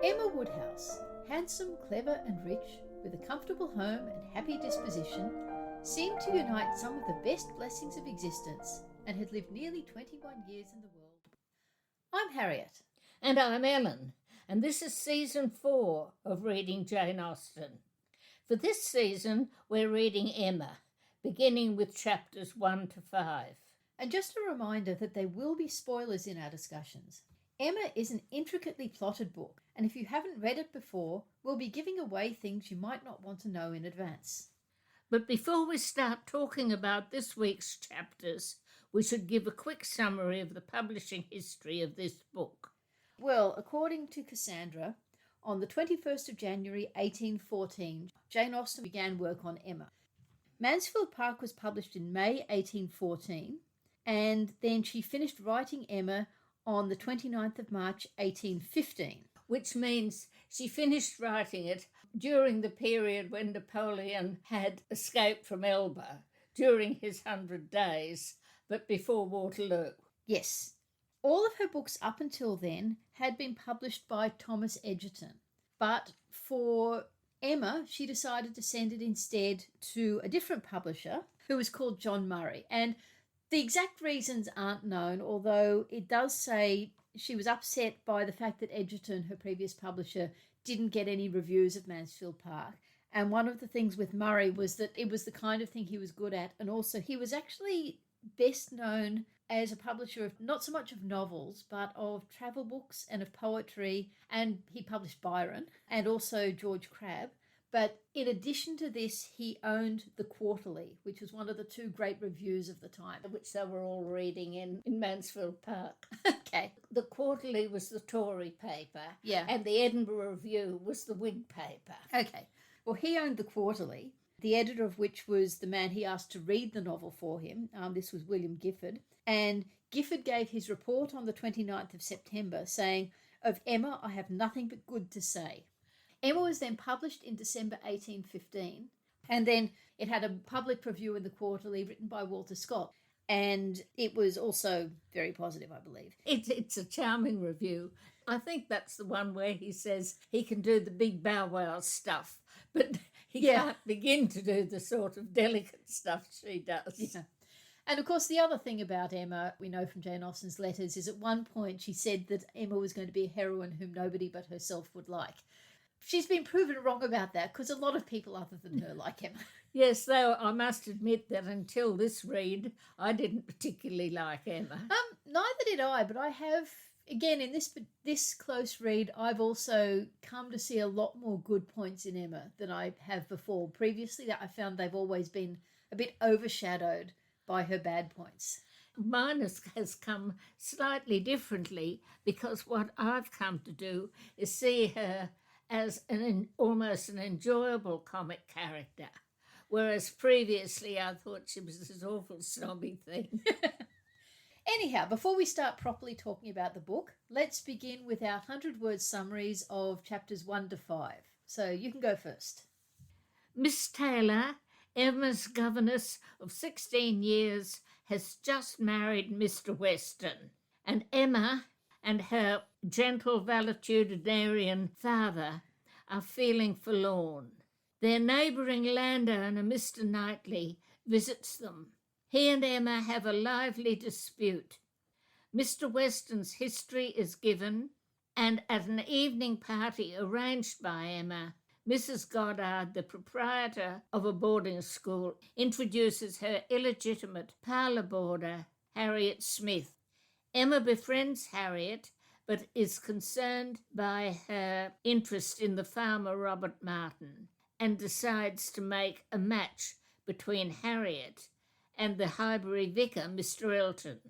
Emma Woodhouse, handsome, clever and rich, with a comfortable home and happy disposition, seemed to unite some of the best blessings of existence and had lived nearly 21 years in the world. I'm Harriet. And I'm Ellen, and this is Season 4 of Reading Jane Austen. For this season, we're reading Emma, beginning with chapters 1 to 5. And just a reminder that there will be spoilers in our discussions. Emma is an intricately plotted book, and if you haven't read it before, we'll be giving away things you might not want to know in advance. But before we start talking about this week's chapters, we should give a quick summary of the publishing history of this book. Well, according to Cassandra, on the 21st of January 1814, Jane Austen began work on Emma. Mansfield Park was published in May 1814, and then she finished writing Emma on the 29th of March 1815. Which means she finished writing it during the period when Napoleon had escaped from Elba during his 100 days, but before Waterloo. Yes. All of her books up until then had been published by Thomas Egerton. But for Emma, she decided to send it instead to a different publisher who was called John Murray. And the exact reasons aren't known, although it does say she was upset by the fact that Egerton, her previous publisher, didn't get any reviews of Mansfield Park. And one of the things with Murray was that it was the kind of thing he was good at. And also he was actually best known as a publisher of not so much of novels, but of travel books and of poetry. And he published Byron and also George Crabbe. But in addition to this, he owned The Quarterly, which was one of the two great reviews of the time. Which they were all reading in Mansfield Park. Okay. The Quarterly was the Tory paper. Yeah. And the Edinburgh Review was the Whig paper. Okay. Well, he owned The Quarterly, the editor of which was the man he asked to read the novel for him. This was William Gifford. And Gifford gave his report on the 29th of September saying, "Of Emma, I have nothing but good to say." Emma was then published in December 1815, and then it had a public review in the Quarterly written by Walter Scott, and it was also very positive, I believe. It's a charming review. I think that's the one where he says he can do the big bow wow stuff, but he can't begin to do the sort of delicate stuff she does. Yeah. And of course, the other thing about Emma, we know from Jane Austen's letters, is at one point she said that Emma was going to be a heroine whom nobody but herself would like. She's been proven wrong about that because a lot of people other than her like Emma. Yes, though I must admit that until this read, I didn't particularly like Emma. Neither did I, but I have, again, in this close read, I've also come to see a lot more good points in Emma than I have before. Previously, I found they've always been a bit overshadowed by her bad points. Mine has come slightly differently because what I've come to do is see her as almost an enjoyable comic character, whereas previously I thought she was this awful snobby thing. Anyhow, before we start properly talking about the book, let's begin with our 100-word summaries of chapters 1 to 5. So you can go first. Miss Taylor, Emma's governess of 16 years, has just married Mr. Weston, and Emma and her gentle valetudinarian father are feeling forlorn. Their neighbouring landowner, Mr. Knightley, visits them. He and Emma have a lively dispute. Mr. Weston's history is given, and at an evening party arranged by Emma, Mrs. Goddard, the proprietor of a boarding school, introduces her illegitimate parlour boarder, Harriet Smith. Emma befriends Harriet, but is concerned by her interest in the farmer Robert Martin and decides to make a match between Harriet and the Highbury vicar, Mr. Elton.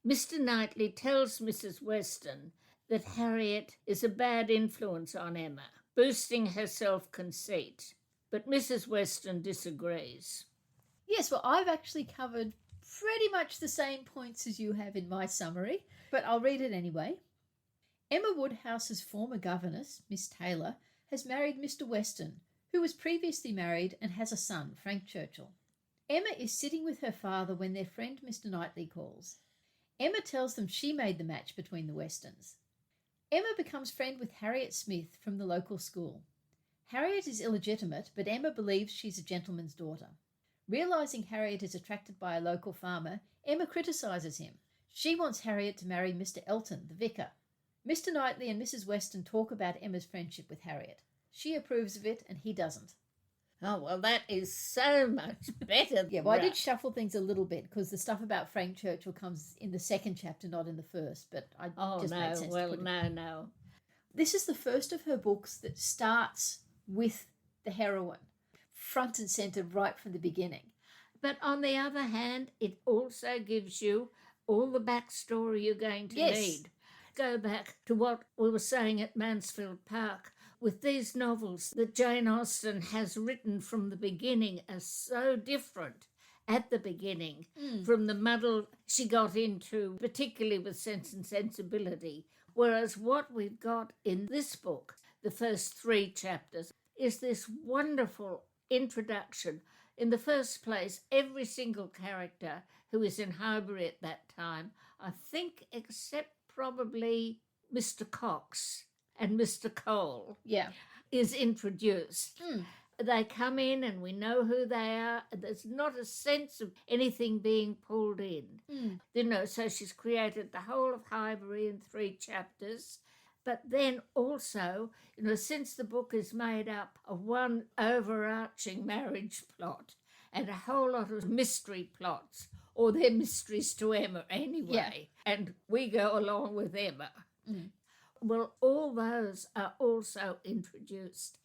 Mr. Knightley tells Mrs. Weston that Harriet is a bad influence on Emma, boosting her self-conceit, but Mrs. Weston disagrees. Yes, well, I've actually covered pretty much the same points as you have in my summary, but I'll read it anyway. Emma Woodhouse's former governess, Miss Taylor, has married Mr. Weston, who was previously married and has a son, Frank Churchill. Emma is sitting with her father when their friend Mr. Knightley calls. Emma tells them she made the match between the Westons. Emma becomes friend with Harriet Smith from the local school. Harriet is illegitimate, but Emma believes she's a gentleman's daughter. Realising Harriet is attracted by a local farmer, Emma criticises him. She wants Harriet to marry Mr. Elton, the vicar. Mr. Knightley and Mrs. Weston talk about Emma's friendship with Harriet. She approves of it and he doesn't. Oh, well, that is so much better. Yeah, well, I did shuffle things a little bit because the stuff about Frank Churchill comes in the second chapter, not in the first, but I just made sense to put it. No. This is the first of her books that starts with the heroine, front and centre right from the beginning. But on the other hand, it also gives you all the backstory you're going to need. Go back to what we were saying at Mansfield Park. With these novels that Jane Austen has written from the beginning are so different at the beginning from the muddle she got into, particularly with Sense and Sensibility. Whereas what we've got in this book, the first 3 chapters, is this wonderful introduction. In the first place, every single character who is in Highbury at that time, I think except probably Mr. Cox and Mr. Cole, is introduced. They come in and we know who they are. There's not a sense of anything being pulled in. You know, so she's created the whole of Highbury in 3 chapters. But then also, you know, since the book is made up of one overarching marriage plot and a whole lot of mystery plots, or they're mysteries to Emma anyway, and we go along with Emma. Well, all those are also introduced.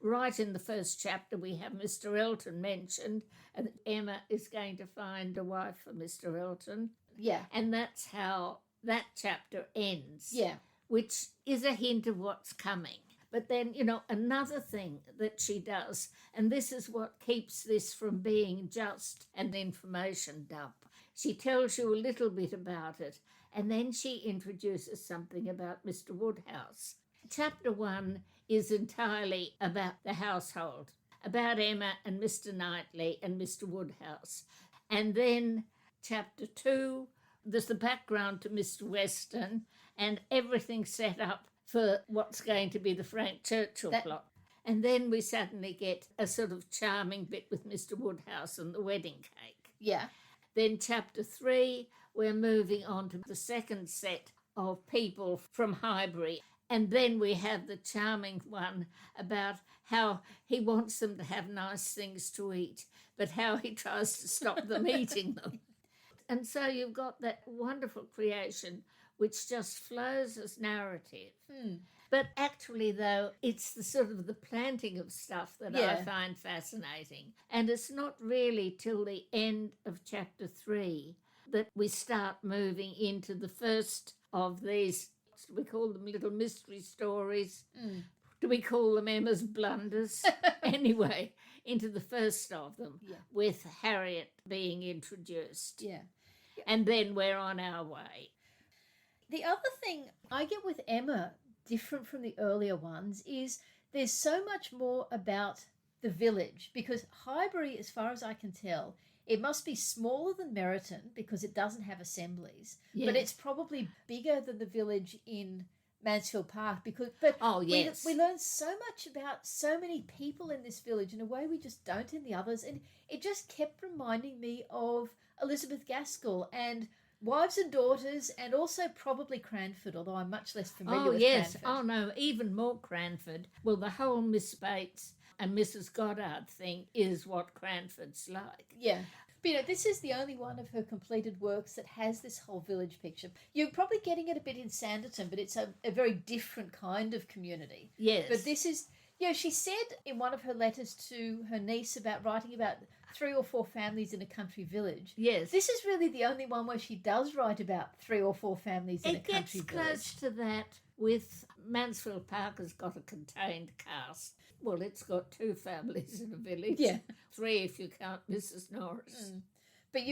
Right in the first chapter, we have Mr. Elton mentioned, and Emma is going to find a wife for Mr. Elton. Yeah. And that's how that chapter ends. Yeah. Which is a hint of what's coming. But then, you know, another thing that she does, and this is what keeps this from being just an information dump. She tells you a little bit about it, and then she introduces something about Mr. Woodhouse. Chapter 1 is entirely about the household, about Emma and Mr. Knightley and Mr. Woodhouse. And then chapter 2, there's the background to Mr. Weston and everything set up for what's going to be the Frank Churchill plot. And then we suddenly get a sort of charming bit with Mr. Woodhouse and the wedding cake. Yeah. Then chapter 3, we're moving on to the second set of people from Highbury. And then we have the charming one about how he wants them to have nice things to eat, but how he tries to stop them eating them. And so you've got that wonderful creation which just flows as narrative. But actually, though, it's the sort of the planting of stuff that I find fascinating. And it's not really till the end of chapter 3 that we start moving into the first of these, do we call them little mystery stories? Do we call them Emma's blunders? Anyway, into the first of them, with Harriet being introduced. And then we're on our way. The other thing I get with Emma, different from the earlier ones, is there's so much more about the village, because Highbury, as far as I can tell, it must be smaller than Meryton because it doesn't have assemblies, but it's probably bigger than the village in Mansfield Park because we learn so much about so many people in this village in a way we just don't in the others, and it just kept reminding me of Elizabeth Gaskell and Wives and Daughters, and also probably Cranford, although I'm much less familiar with Cranford. Oh, no, even more Cranford. Well, the whole Miss Bates and Mrs. Goddard thing is what Cranford's like. Yeah. But, you know, this is the only one of her completed works that has this whole village picture. You're probably getting it a bit in Sanditon, but it's a very different kind of community. Yes. But this is, she said in one of her letters to her niece about writing about 3 or 4 families in a country village. Yes. This is really the only one where she does write about 3 or 4 families in a country village. It gets close to that with Mansfield Park has got a contained cast. Well, it's got 2 families in a village. 3 if you count Mrs. Norris. But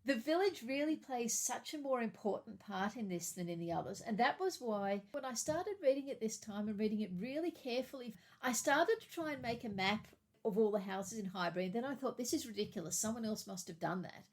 the village really plays such a more important part in this than in the others. And that was why when I started reading it this time and reading it really carefully, I started to try and make a map of all the houses in Highbury. And then I thought, this is ridiculous. Someone else must have done that.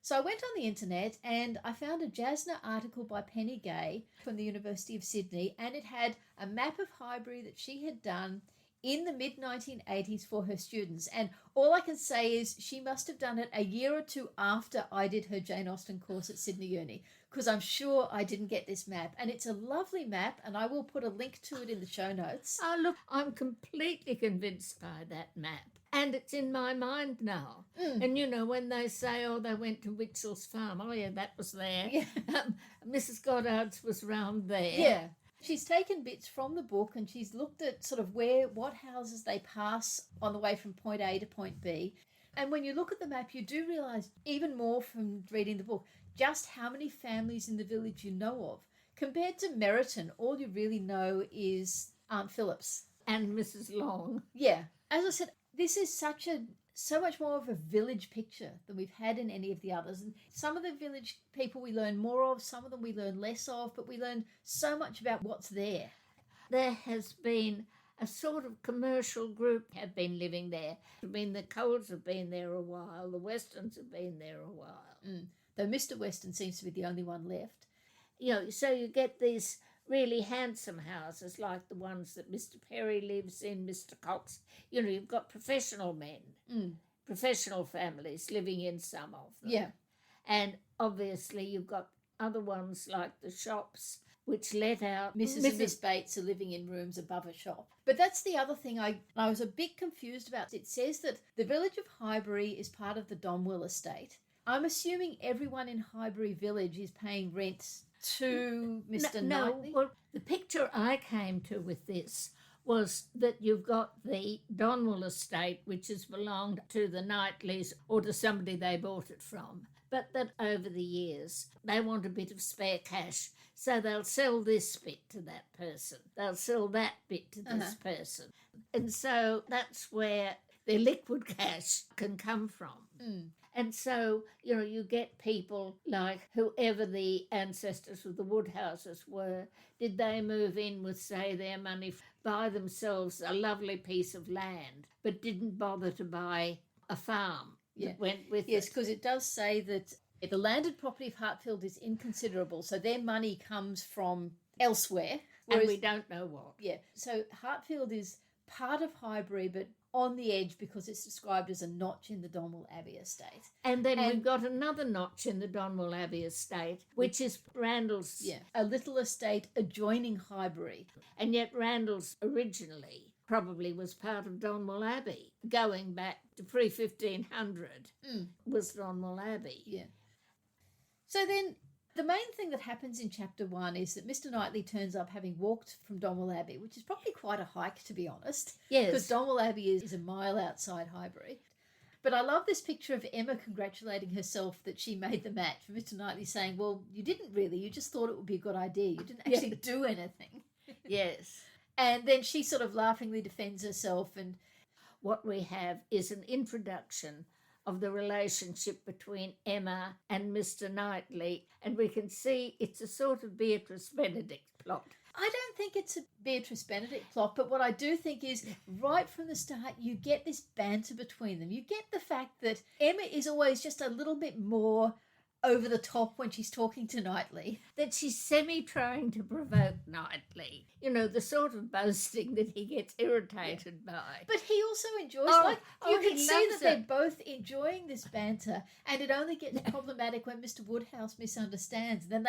So I went on the internet and I found a Jasna article by Penny Gay from the University of Sydney, and it had a map of Highbury that she had done in the mid-1980s for her students. And all I can say is she must have done it a year or two after I did her Jane Austen course at Sydney Uni, because I'm sure I didn't get this map. And it's a lovely map, and I will put a link to it in the show notes. Oh, look, I'm completely convinced by that map. And it's in my mind now. And, you know, when they say, oh, they went to Witchell's farm, oh, yeah, that was there. Yeah. Mrs. Goddard's was round there. Yeah. She's taken bits from the book and she's looked at sort of what houses they pass on the way from point A to point B. And when you look at the map, you do realise, even more from reading the book, just how many families in the village you know of. Compared to Meryton, all you really know is Aunt Phillips. And Mrs. Long. Yeah. As I said, this is so much more of a village picture than we've had in any of the others. And some of the village people we learn more of, some of them we learn less of, but we learn so much about what's there. There has been a sort of commercial group have been living there. I mean, the Coles have been there a while, the Westons have been there a while. Though Mr. Weston seems to be the only one left. You know, so you get these really handsome houses like the ones that Mr. Perry lives in, Mr. Cox. You know, you've got professional men, professional families living in some of them. Yeah. And obviously you've got other ones like the shops which let out. Mrs. and Miss Bates are living in rooms above a shop. But that's the other thing I was a bit confused about. It says that the village of Highbury is part of the Donwell estate. I'm assuming everyone in Highbury village is paying rent to Mr. Knightley? No, well, the picture I came to with this was that you've got the Donwell estate, which has belonged to the Knightleys or to somebody they bought it from, but that over the years they want a bit of spare cash, so they'll sell this bit to that person, they'll sell that bit to this person. And so that's where their liquid cash can come from. And so, you know, you get people like whoever the ancestors of the Woodhouses were, did they move in with, say, their money, buy themselves a lovely piece of land, but didn't bother to buy a farm that went with it? Yes, because it does say that the landed property of Hartfield is inconsiderable, so their money comes from elsewhere. And we don't know what. Yeah, so Hartfield is part of Highbury, but on the edge because it's described as a notch in the Donwell Abbey estate. And then we've got another notch in the Donwell Abbey estate, which is Randall's. Yeah, a little estate adjoining Highbury. And yet Randall's originally probably was part of Donwell Abbey, going back to pre-1500 was Donwell Abbey. Yeah. So then the main thing that happens in chapter 1 is that Mr. Knightley turns up having walked from Donwell Abbey, which is probably quite a hike, to be honest. Yes. Because Donwell Abbey is a mile outside Highbury. But I love this picture of Emma congratulating herself that she made the match. For Mr. Knightley saying, well, you didn't really. You just thought it would be a good idea. You didn't actually do anything. Yes. And then she sort of laughingly defends herself. And what we have is an introduction of the relationship between Emma and Mr. Knightley, and we can see it's a sort of Beatrice Benedict plot. I don't think it's a Beatrice Benedict plot, but what I do think is right from the start you get this banter between them. You get the fact that Emma is always just a little bit more over the top when she's talking to Knightley. That she's semi-trying to provoke Knightley. You know, the sort of boasting that he gets irritated by. But he also enjoys, you can see that they're both enjoying this banter, and it only gets problematic when Mr. Woodhouse misunderstands. Then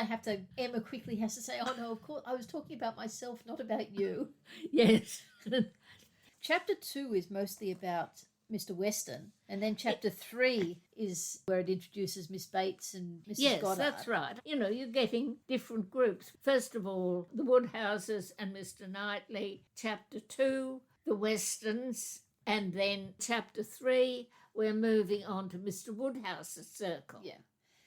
Emma quickly has to say, oh no, of course, I was talking about myself, not about you. Yes. Chapter 2 is mostly about Mr. Weston, and then chapter 3 is where it introduces Miss Bates and Mrs. Goddard. Yes, that's right. You know, you're getting different groups. First of all, the Woodhouses and Mr. Knightley. Chapter 2, the Westons. And then chapter 3, we're moving on to Mr. Woodhouse's circle. Yeah.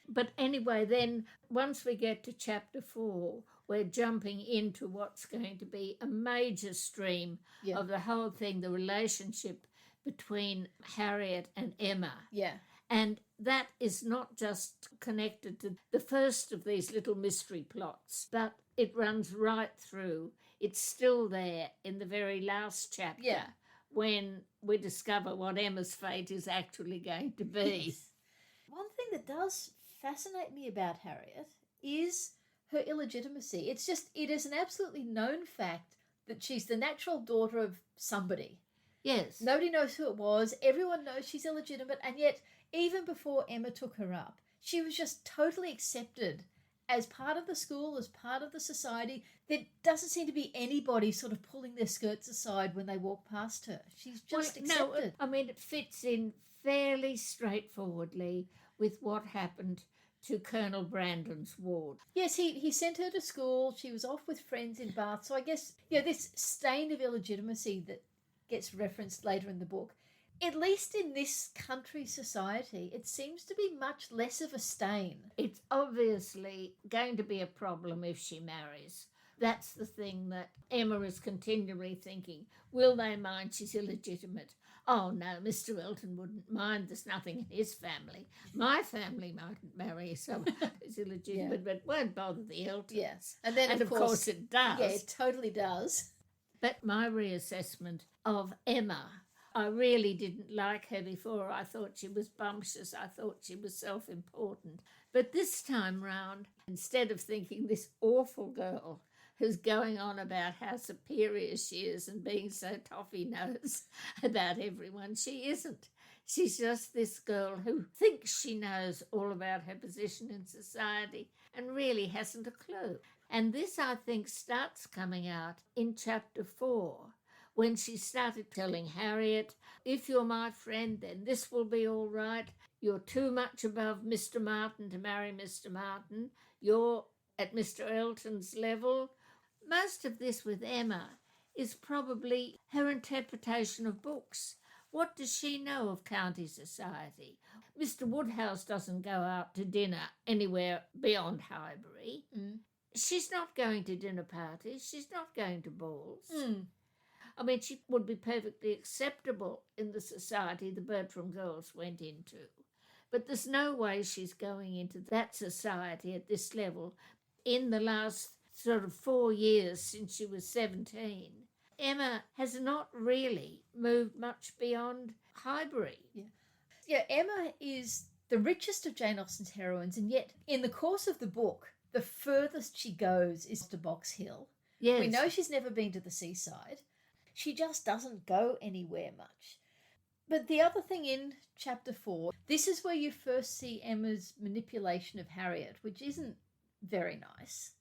But anyway, then once we get to chapter 4, we're jumping into what's going to be a major stream of the whole thing, the relationship between Harriet and Emma. Yeah. And that is not just connected to the first of these little mystery plots, but it runs right through. It's still there in the very last chapter when we discover what Emma's fate is actually going to be. Yes. One thing that does fascinate me about Harriet is her illegitimacy. It is an absolutely known fact that she's the natural daughter of somebody. Yes. Nobody knows who it was. Everyone knows she's illegitimate. And yet, even before Emma took her up, she was just totally accepted as part of the school, as part of the society. There doesn't seem to be anybody sort of pulling their skirts aside when they walk past her. She's just accepted. No, I mean, it fits in fairly straightforwardly with what happened to Colonel Brandon's ward. Yes, he sent her to school. She was off with friends in Bath. So I guess, this stain of illegitimacy that gets referenced later in the book, at least in this country society, it seems to be much less of a stain. It's obviously going to be a problem if she marries. That's the thing that Emma is continually thinking. Will they mind she's illegitimate? Oh, no, Mr. Elton wouldn't mind. There's nothing in his family. My family mightn't marry someone who's illegitimate, but it won't bother the Eltons. Yes. And then, of course, it does. Yeah, it totally does. But my reassessment of Emma, I really didn't like her before. I thought she was bumptious. I thought she was self-important. But this time round, instead of thinking this awful girl who's going on about how superior she is and being so toffee-nosed about everyone, she isn't. She's just this girl who thinks she knows all about her position in society and really hasn't a clue. And this, I think, starts coming out in chapter 4, when she started telling Harriet, if you're my friend, then this will be all right. You're too much above Mr. Martin to marry Mr. Martin. You're at Mr. Elton's level. Most of this with Emma is probably her interpretation of books. What does she know of county society? Mr. Woodhouse doesn't go out to dinner anywhere beyond Highbury. Mm. She's not going to dinner parties. She's not going to balls. Mm. I mean, she would be perfectly acceptable in the society the Bertram girls went into. But there's no way she's going into that society at this level. In the last sort of 4 years since she was 17, Emma has not really moved much beyond Highbury. Yeah, Emma is the richest of Jane Austen's heroines, and yet in the course of the book, the furthest she goes is to Box Hill. Yes. We know she's never been to the seaside. She just doesn't go anywhere much. But the other thing in chapter 4, this is where you first see Emma's manipulation of Harriet, which isn't very nice.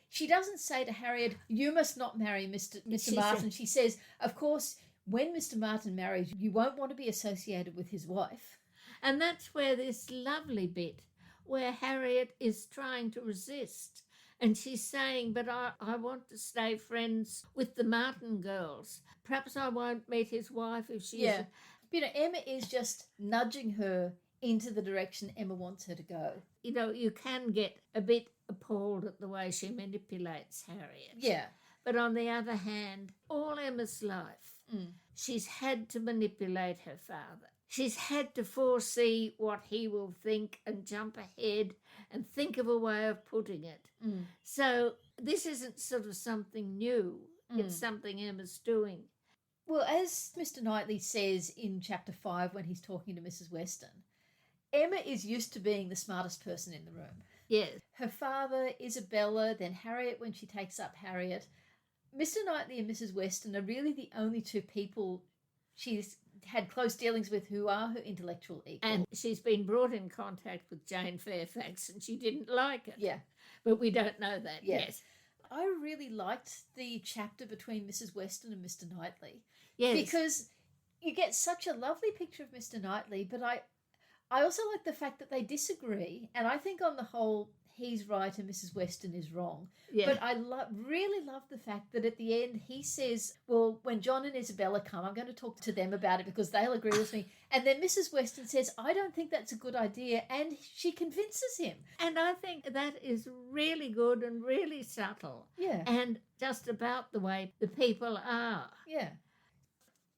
She doesn't say to Harriet, you must not marry Mr. Martin. She says, of course, when Mr. Martin marries, you won't want to be associated with his wife. And that's where this lovely bit where Harriet is trying to resist. And she's saying, but I want to stay friends with the Martin girls. Perhaps I won't meet his wife if she's... Yeah. Emma is just nudging her into the direction Emma wants her to go. You can get a bit appalled at the way she manipulates Harriet. Yeah. But on the other hand, all Emma's life, she's had to manipulate her father. She's had to foresee what he will think and jump ahead and think of a way of putting it. So this isn't sort of something new. It's something Emma's doing. Well, as Mr. Knightley says in chapter 5 when he's talking to Mrs. Weston, Emma is used to being the smartest person in the room. Yes. Her father, Isabella, then Harriet when she takes up Harriet. Mr. Knightley and Mrs. Weston are really the only two people she's had close dealings with who are her intellectual equal. And she's been brought in contact with Jane Fairfax and she didn't like it. Yeah. But we don't know that yet. I really liked the chapter between Mrs. Weston and Mr. Knightley. Yes. Because you get such a lovely picture of Mr. Knightley, but I also like the fact that they disagree, and I think on the whole he's right and Mrs. Weston is wrong. Yeah. But I really love the fact that at the end he says, well, when John and Isabella come, I'm going to talk to them about it because they'll agree with me. And then Mrs. Weston says, I don't think that's a good idea, and she convinces him. And I think that is really good and really subtle. Yeah. And just about the way the people are. Yeah.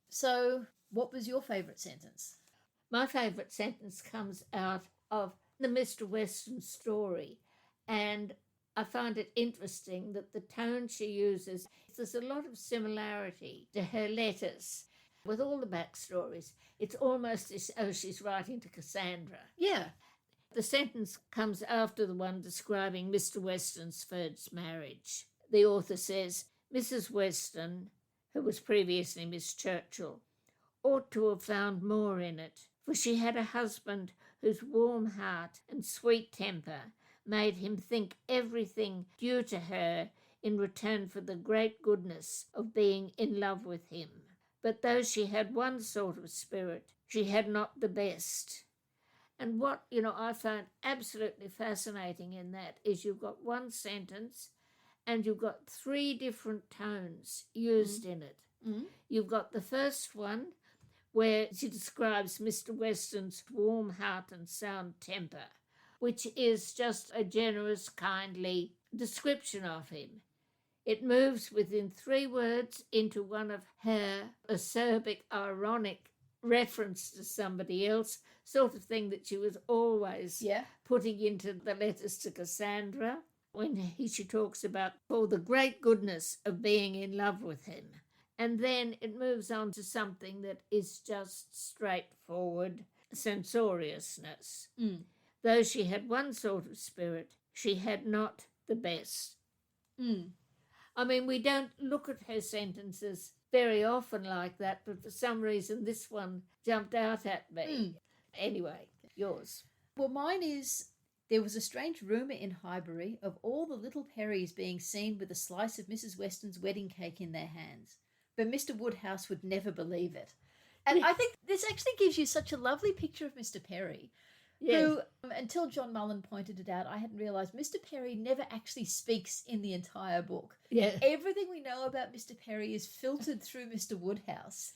So what was your favourite sentence? My favourite sentence comes out of the Mr. Weston story, and I find it interesting that the tone she uses, there's a lot of similarity to her letters. With all the backstories, it's almost as though she's writing to Cassandra. Yeah. The sentence comes after the one describing Mr. Weston's first marriage. The author says, Mrs. Weston, who was previously Miss Churchill, ought to have found more in it, for she had a husband whose warm heart and sweet temper made him think everything due to her in return for the great goodness of being in love with him. But though she had one sort of spirit, she had not the best. And what, I found absolutely fascinating in that is you've got one sentence and you've got three different tones used in it. You've got the first one where she describes Mr. Weston's warm heart and sound temper, which is just a generous, kindly description of him. It moves within 3 words into one of her acerbic, ironic reference to somebody else, sort of thing that she was always putting into the letters to Cassandra, when she talks about the great goodness of being in love with him. And then it moves on to something that is just straightforward censoriousness. Though she had one sort of spirit, she had not the best. I mean, we don't look at her sentences very often like that, but for some reason this one jumped out at me. Anyway, yours. Well, mine is, there was a strange rumour in Highbury of all the little Perrys being seen with a slice of Mrs. Weston's wedding cake in their hands, but Mr. Woodhouse would never believe it. And I think this actually gives you such a lovely picture of Mr. Perry, who, until John Mullen pointed it out, I hadn't realised Mr. Perry never actually speaks in the entire book. Everything we know about Mr. Perry is filtered through Mr. Woodhouse.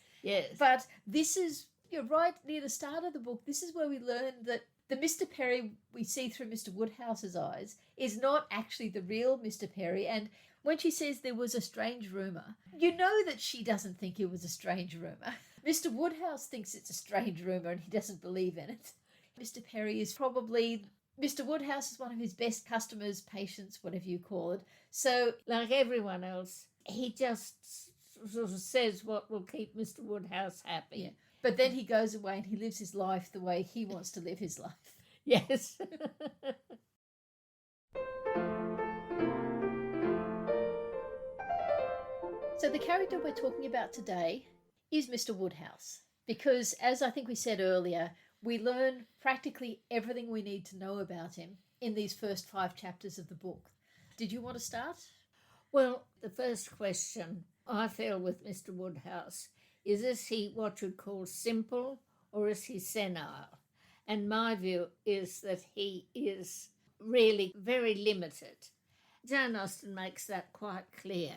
But this is, right near the start of the book, this is where we learn that the Mr. Perry we see through Mr. Woodhouse's eyes is not actually the real Mr. Perry. And when she says there was a strange rumour, you know that she doesn't think it was a strange rumour. Mr. Woodhouse thinks it's a strange rumour and he doesn't believe in it. Mr. Perry is probably, Mr. Woodhouse is one of his best customers, patients, whatever you call it. So, like everyone else, he just sort of says what will keep Mr. Woodhouse happy. But then he goes away and he lives his life the way he wants to live his life. Yes. So the character we're talking about today is Mr. Woodhouse, because as I think we said earlier, we learn practically everything we need to know about him in these first 5 chapters of the book. Did you want to start? Well, the first question I feel with Mr. Woodhouse is he what you'd call simple or is he senile? And my view is that he is really very limited. Jane Austen makes that quite clear.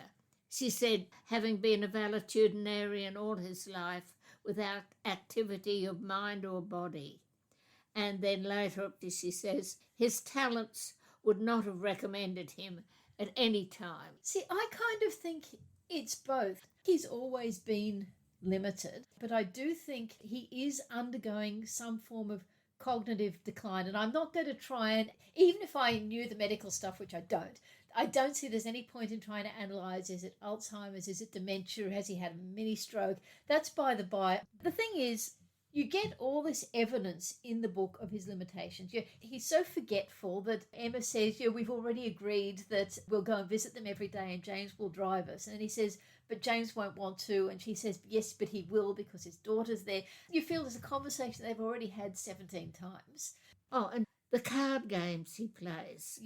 She said, having been a valetudinarian all his life without activity of mind or body. And then later she says, his talents would not have recommended him at any time. See, I kind of think it's both. He's always been limited, but I do think he is undergoing some form of cognitive decline. And I'm not going to try and, even if I knew the medical stuff, which I don't see there's any point in trying to analyse, is it Alzheimer's, is it dementia, has he had a mini stroke? That's by the by. The thing is, you get all this evidence in the book of his limitations. He's so forgetful that Emma says, we've already agreed that we'll go and visit them every day and James will drive us. And he says, but James won't want to. And she says, yes, but he will because his daughter's there. You feel there's a conversation they've already had 17 times. Oh, and the card games he plays.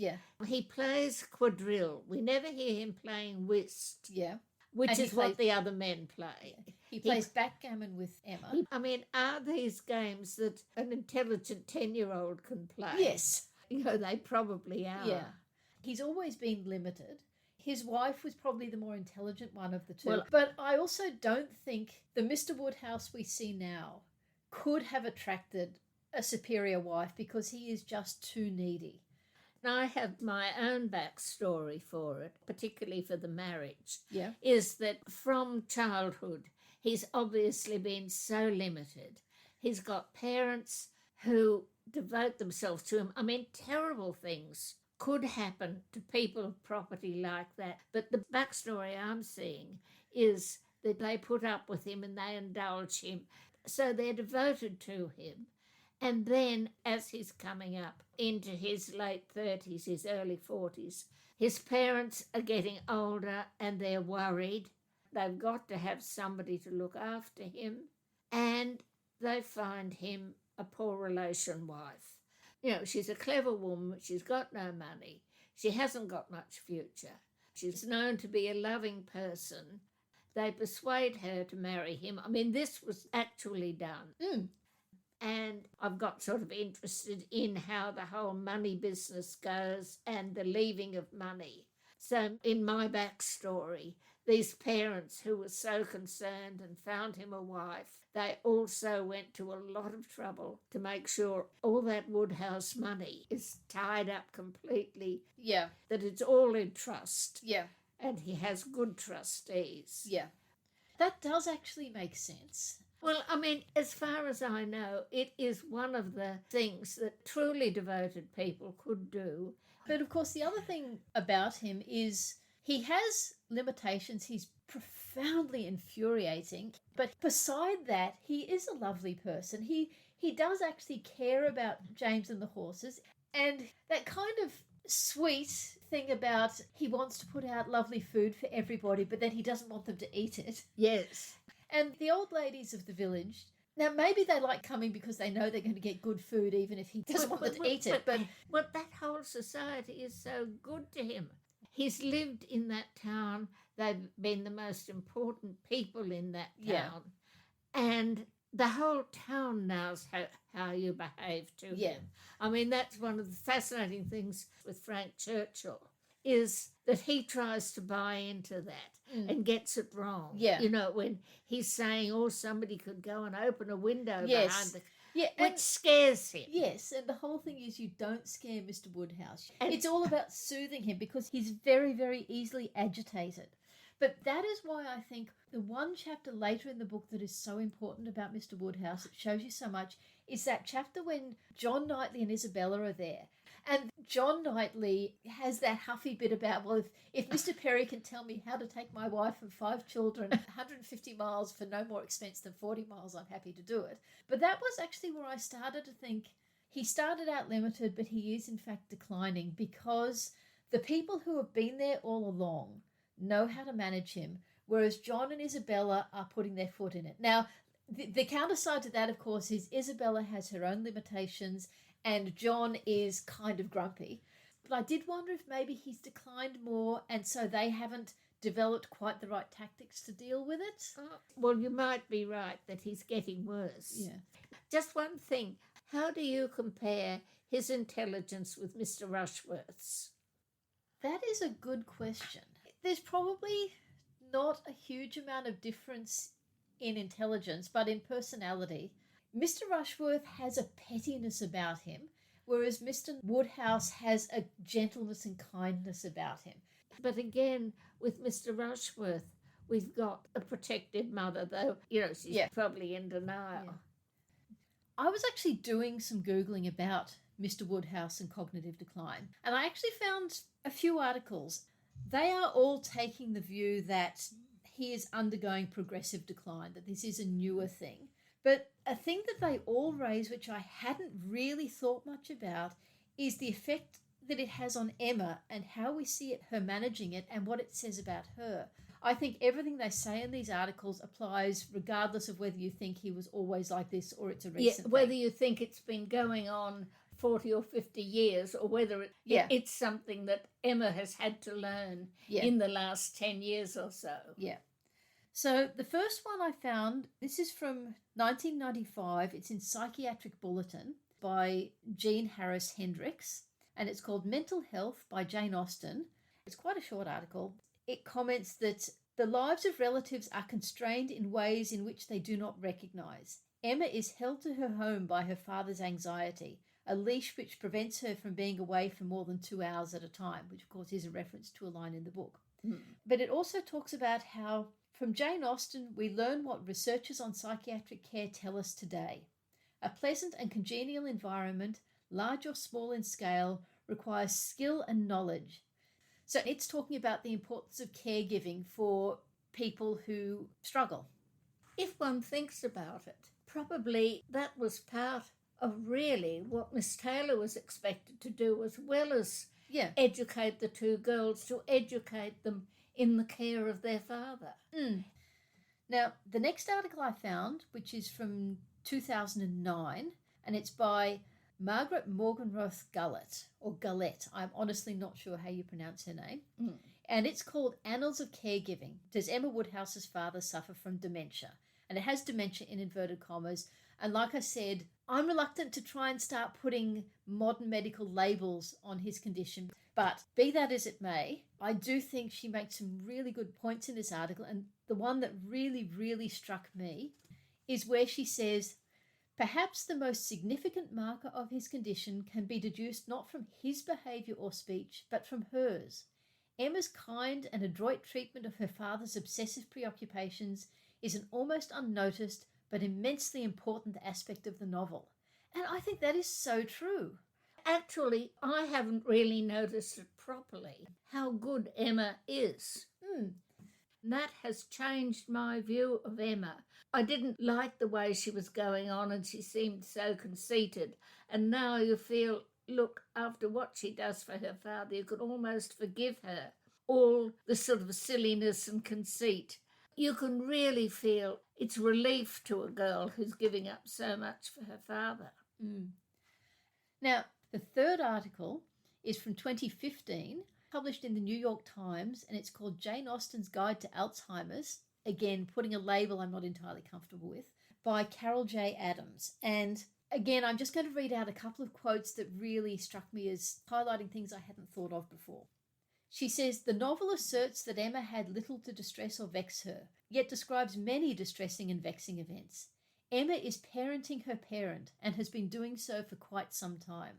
He plays quadrille. We never hear him playing whist. Which is what the other men play. He plays backgammon with Emma. Are these games that an intelligent 10-year-old can play? Yes. They probably are. He's always been limited. His wife was probably the more intelligent one of the two. But I also don't think the Mr. Woodhouse we see now could have attracted a superior wife because he is just too needy. I have my own backstory for it, particularly for the marriage, is that from childhood, he's obviously been so limited. He's got parents who devote themselves to him. Terrible things could happen to people of property like that. But the backstory I'm seeing is that they put up with him and they indulge him. So they're devoted to him. And then as he's coming up into his late 30s, his early 40s, his parents are getting older and they're worried. They've got to have somebody to look after him, and they find him a poor relation wife. You know, she's a clever woman, but she's got no money. She hasn't got much future. She's known to be a loving person. They persuade her to marry him. I mean, this was actually done. Mm. And I've got sort of interested in how the whole money business goes and the leaving of money. So in my backstory, these parents who were so concerned and found him a wife, they also went to a lot of trouble to make sure all that Woodhouse money is tied up completely, Yeah. that it's all in trust, Yeah. and he has good trustees. Yeah. That does actually make sense. Well, I mean, as far as I know, it is one of the things that truly devoted people could do. But of course, the other thing about him is he has limitations. He's profoundly infuriating. But beside that, he is a lovely person. He does actually care about James and the horses. And that kind of sweet thing about he wants to put out lovely food for everybody, but then he doesn't want them to eat it. Yes. And the old ladies of the village, now maybe they like coming because they know they're going to get good food even if he doesn't want them to eat it. But that whole society is so good to him. He's lived in that town. They've been the most important people in that town. Yeah. And the whole town knows how you behave to him. I mean, that's one of the fascinating things with Frank Churchill, is that he tries to buy into that and gets it wrong. Yeah. You know, when he's saying, oh, somebody could go and open a window behind the... Yeah, which scares him. Yes, and the whole thing is you don't scare Mr. Woodhouse. And it's all about soothing him because he's very, very easily agitated. But that is why I think the one chapter later in the book that is so important about Mr. Woodhouse, it shows you so much, is that chapter when John Knightley and Isabella are there. And John Knightley has that huffy bit about, well, if Mr. Perry can tell me how to take my wife and 5 children 150 miles for no more expense than 40 miles, I'm happy to do it. But that was actually where I started to think he started out limited, but he is in fact declining because the people who have been there all along know how to manage him, whereas John and Isabella are putting their foot in it. Now, the counterside to that, of course, is Isabella has her own limitations and John is kind of grumpy. But I did wonder if maybe he's declined more and so they haven't developed quite the right tactics to deal with it. Well, you might be right that he's getting worse. Yeah. Just one thing. How do you compare his intelligence with Mr. Rushworth's? That is a good question. There's probably not a huge amount of difference in intelligence, but in personality. Mr. Rushworth has a pettiness about him, whereas Mr. Woodhouse has a gentleness and kindness about him. But again, with Mr. Rushworth, we've got a protective mother, though, you know, she's probably in denial. Yeah. I was actually doing some Googling about Mr. Woodhouse and cognitive decline, and I actually found a few articles. They are all taking the view that he is undergoing progressive decline, that this is a newer thing. But a thing that they all raise, which I hadn't really thought much about, is the effect that it has on Emma and how we see it, her managing it and what it says about her. I think everything they say in these articles applies regardless of whether you think he was always like this or it's a recent thing. Whether you think it's been going on 40 or 50 years or whether it's something that Emma has had to learn in the last 10 years or so. Yeah. So the first one I found, this is from 1995. It's in Psychiatric Bulletin by Jean Harris Hendricks, and it's called Mental Health by Jane Austen. It's quite a short article. It comments that the lives of relatives are constrained in ways in which they do not recognise. Emma is held to her home by her father's anxiety, a leash which prevents her from being away for more than 2 hours at a time, which of course is a reference to a line in the book. But it also talks about how from Jane Austen, we learn what researchers on psychiatric care tell us today. A pleasant and congenial environment, large or small in scale, requires skill and knowledge. So it's talking about the importance of caregiving for people who struggle. If one thinks about it, probably that was part really what Miss Taylor was expected to do, as well as Yeah. educate the two girls, to educate them in the care of their father. Now, the next article I found, which is from 2009, and it's by Margaret Morganroth Gullett, or Gullett. I'm honestly not sure how you pronounce her name. And it's called Annals of Caregiving. Does Emma Woodhouse's father suffer from dementia? And it has dementia in inverted commas. And like I said, I'm reluctant to try and start putting modern medical labels on his condition. But be that as it may, I do think she makes some really good points in this article. And the one that really, really struck me is where she says, perhaps the most significant marker of his condition can be deduced not from his behaviour or speech, but from hers. Emma's kind and adroit treatment of her father's obsessive preoccupations is an almost unnoticed but immensely important aspect of the novel. And I think that is so true. Actually, I haven't really noticed it properly, how good Emma is. That has changed my view of Emma. I didn't like the way she was going on, and she seemed so conceited. And now you feel, look, after what she does for her father, you could almost forgive her all the sort of silliness and conceit. You can really feel it's relief to a girl who's giving up so much for her father. Now, the third article is from 2015, published in the New York Times, and it's called Jane Austen's Guide to Alzheimer's. Again, putting a label I'm not entirely comfortable with, by Carol J. Adams. And again, I'm just going to read out a couple of quotes that really struck me as highlighting things I hadn't thought of before. She says, the novel asserts that Emma had little to distress or vex her, yet describes many distressing and vexing events. Emma is parenting her parent and has been doing so for quite some time.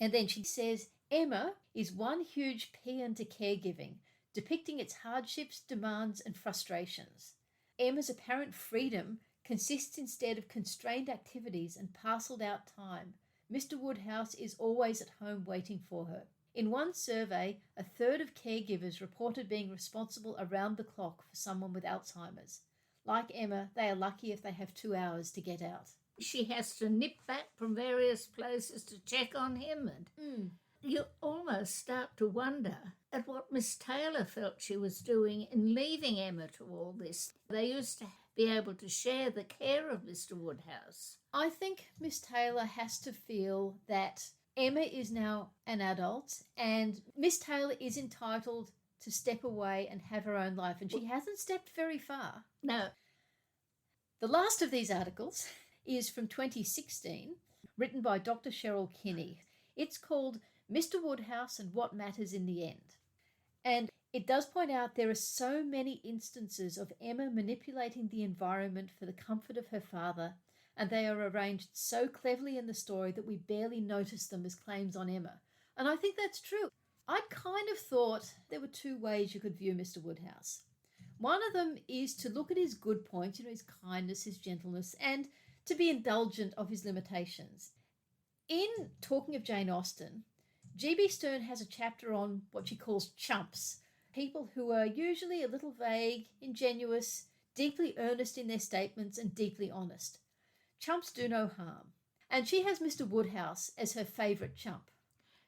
And then she says, Emma is one huge paean to caregiving, depicting its hardships, demands, and frustrations. Emma's apparent freedom consists instead of constrained activities and parcelled out time. Mr. Woodhouse is always at home waiting for her. In one survey, a third of caregivers reported being responsible around the clock for someone with Alzheimer's. Like Emma, they are lucky if they have 2 hours to get out. She has to nip back from various places to check on him, and you almost start to wonder at what Miss Taylor felt she was doing in leaving Emma to all this. They used to be able to share the care of Mr. Woodhouse. I think Miss Taylor has to feel that Emma is now an adult and Miss Taylor is entitled to step away and have her own life, and she hasn't stepped very far. No. The last of these articles is from 2016, written by Dr. Cheryl Kinney. It's called Mr. Woodhouse and What Matters in the End. And it does point out there are so many instances of Emma manipulating the environment for the comfort of her father, and they are arranged so cleverly in the story that we barely notice them as claims on Emma. And I think that's true. I kind of thought there were two ways you could view Mr. Woodhouse. One of them is to look at his good points, his kindness, his gentleness, and to be indulgent of his limitations. In Talking of Jane Austen, G.B. Stern has a chapter on what she calls chumps, people who are usually a little vague, ingenuous, deeply earnest in their statements, and deeply honest. Chumps do no harm. And she has Mr. Woodhouse as her favourite chump.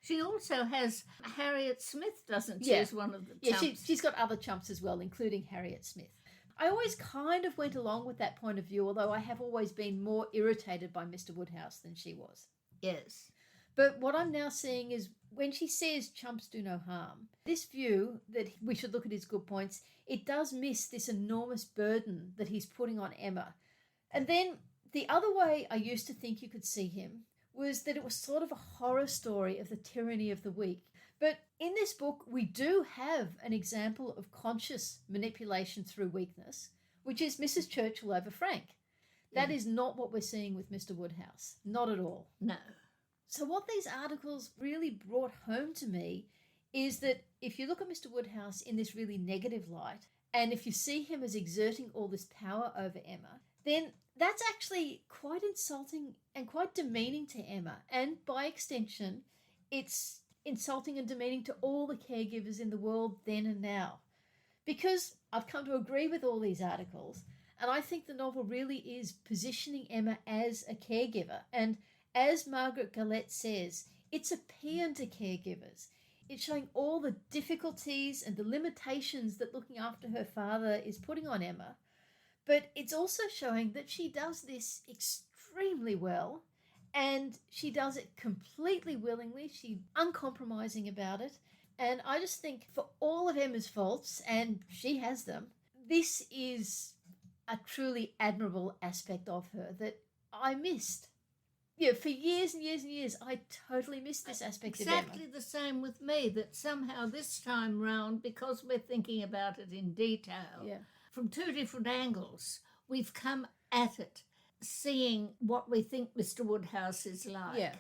She also has Harriet Smith, doesn't she, as one of the chumps? Yeah, she's got other chumps as well, including Harriet Smith. I always kind of went along with that point of view, although I have always been more irritated by Mr. Woodhouse than she was. Yes. But what I'm now seeing is when she says chumps do no harm, this view that we should look at his good points, it does miss this enormous burden that he's putting on Emma. And then the other way I used to think you could see him was that it was sort of a horror story of the tyranny of the weak. But in this book, we do have an example of conscious manipulation through weakness, which is Mrs. Churchill over Frank. That is not what we're seeing with Mr. Woodhouse. Not at all. No. So what these articles really brought home to me is that if you look at Mr. Woodhouse in this really negative light, and if you see him as exerting all this power over Emma, then that's actually quite insulting and quite demeaning to Emma. And by extension, it's insulting and demeaning to all the caregivers in the world then and now. Because I've come to agree with all these articles, and I think the novel really is positioning Emma as a caregiver. And as Margaret Gillette says, it's a paean to caregivers. It's showing all the difficulties and the limitations that looking after her father is putting on Emma. But it's also showing that she does this extremely well, and she does it completely willingly. She's uncompromising about it. And I just think for all of Emma's faults, and she has them, this is a truly admirable aspect of her that I missed. Yeah, for years and years and years, I totally missed this aspect of Emma. Exactly the same with me, that somehow this time round, because we're thinking about it in detail, from two different angles, we've come at it, seeing what we think Mr. Woodhouse is like. Yeah.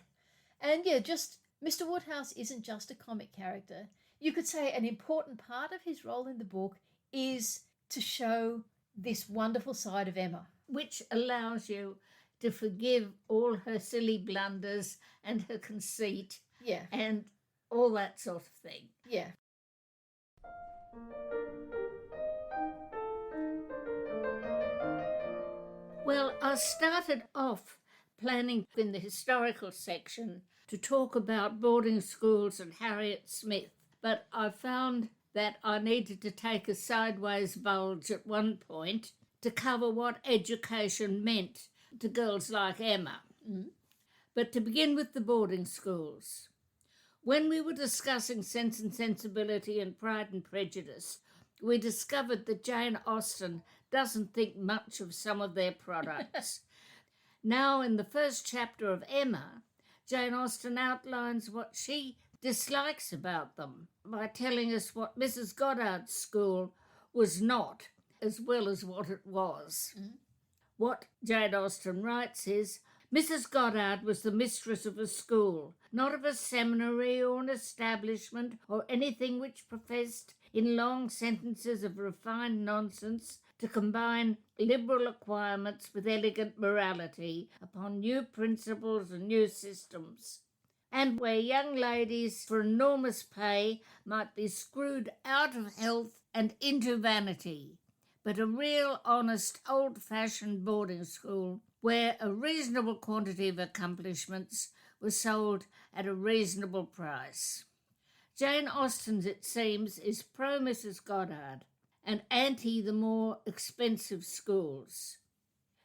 And yeah, just Mr. Woodhouse isn't just a comic character. You could say an important part of his role in the book is to show this wonderful side of Emma. Which allows you to forgive all her silly blunders and her conceit. Yeah. And all that sort of thing. Yeah. Well, I started off planning in the historical section to talk about boarding schools and Harriet Smith, but I found that I needed to take a sideways bulge at one point to cover what education meant to girls like Emma. Mm. But to begin with the boarding schools. When we were discussing Sense and Sensibility and Pride and Prejudice, we discovered that Jane Austen doesn't think much of some of their products. Now, in the first chapter of Emma, Jane Austen outlines what she dislikes about them by telling us what Mrs. Goddard's school was not, as well as what it was. Mm. What Jane Austen writes is, Mrs. Goddard was the mistress of a school, not of a seminary or an establishment or anything which professed in long sentences of refined nonsense to combine liberal acquirements with elegant morality upon new principles and new systems, and where young ladies for enormous pay might be screwed out of health and into vanity, but a real, honest, old-fashioned boarding school where a reasonable quantity of accomplishments was sold at a reasonable price. Jane Austen, it seems, is pro Mrs. Goddard and anti the more expensive schools.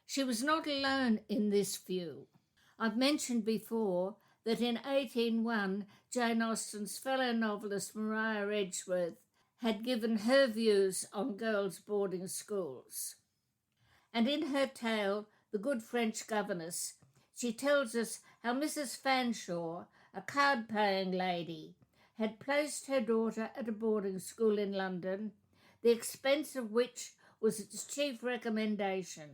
She was not alone in this view. I've mentioned before that in 1801, Jane Austen's fellow novelist Maria Edgeworth had given her views on girls' boarding schools. And in her tale, The Good French Governess, she tells us how Mrs. Fanshawe, a card-paying lady, had placed her daughter at a boarding school in London, the expense of which was its chief recommendation.